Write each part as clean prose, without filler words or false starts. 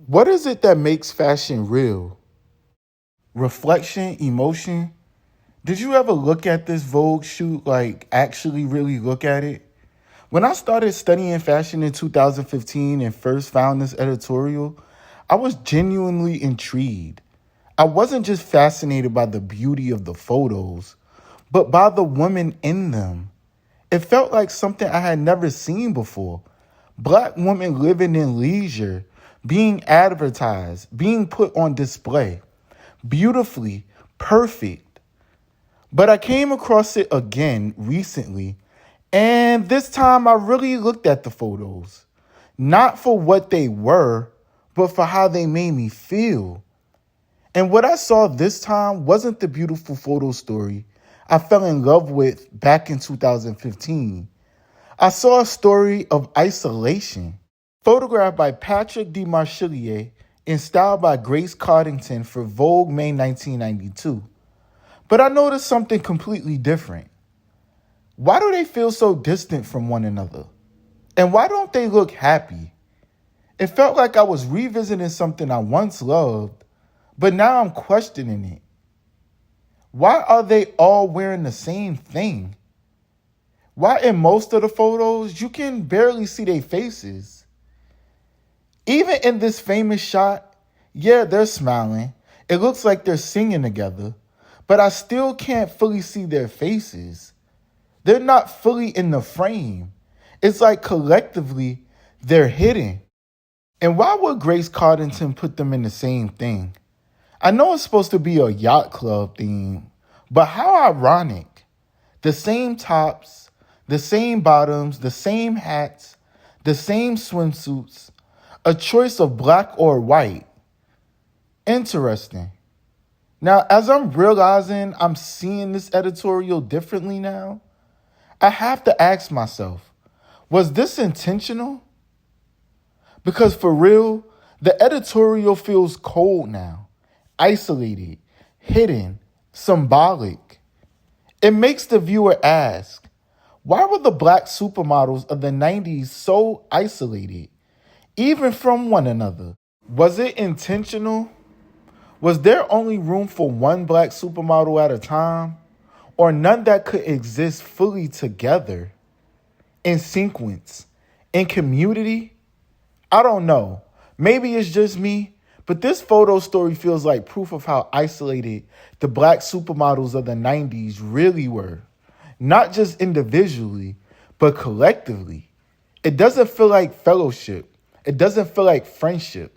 What is it that makes fashion real? Reflection, emotion? Did you ever look at this Vogue shoot, like actually really look at it? When I started studying fashion in 2015 and first found this editorial, I was genuinely intrigued. I wasn't just fascinated by the beauty of the photos, but by the women in them. It felt like something I had never seen before. Black women living in leisure, being advertised, being put on display. Beautifully, perfect. But I came across it again recently, and this time I really looked at the photos. Not for what they were, but for how they made me feel. And what I saw this time wasn't the beautiful photo story I fell in love with back in 2015. I saw a story of isolation, photographed by Patrick de Marchillier and styled by Grace Cardington for Vogue May 1992. But I noticed something completely different. Why do they feel so distant from one another? And why don't they look happy? It felt like I was revisiting something I once loved, but now I'm questioning it. Why are they all wearing the same thing? Why in most of the photos, you can barely see their faces? Even in this famous shot, yeah, they're smiling. It looks like they're singing together, but I still can't fully see their faces. They're not fully in the frame. It's like collectively, they're hidden. And why would Grace Cardington put them in the same thing? I know it's supposed to be a yacht club theme, but how ironic. The same tops, the same bottoms, the same hats, the same swimsuits, a choice of black or white. Interesting. Now, as I'm realizing I'm seeing this editorial differently now, I have to ask myself, was this intentional? Because for real, the editorial feels cold now, isolated, hidden, symbolic. It makes the viewer ask, why were the black supermodels of the 90s so isolated, even from one another? Was it intentional? Was there only room for one black supermodel at a time? Or none that could exist fully together, in sequence, in community? I don't know. Maybe it's just me, but this photo story feels like proof of how isolated the black supermodels of the 90s really were. Not just individually, but collectively. It doesn't feel like fellowship. It doesn't feel like friendship.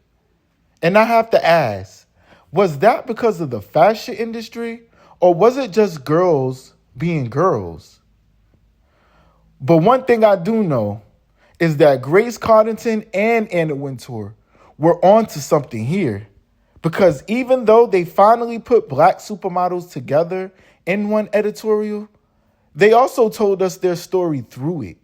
And I have to ask, was that because of the fashion industry, or was it just girls being girls? But one thing I do know is that Grace Cardington and Anna Wintour were onto something here. Because even though they finally put black supermodels together in one editorial, they also told us their story through it.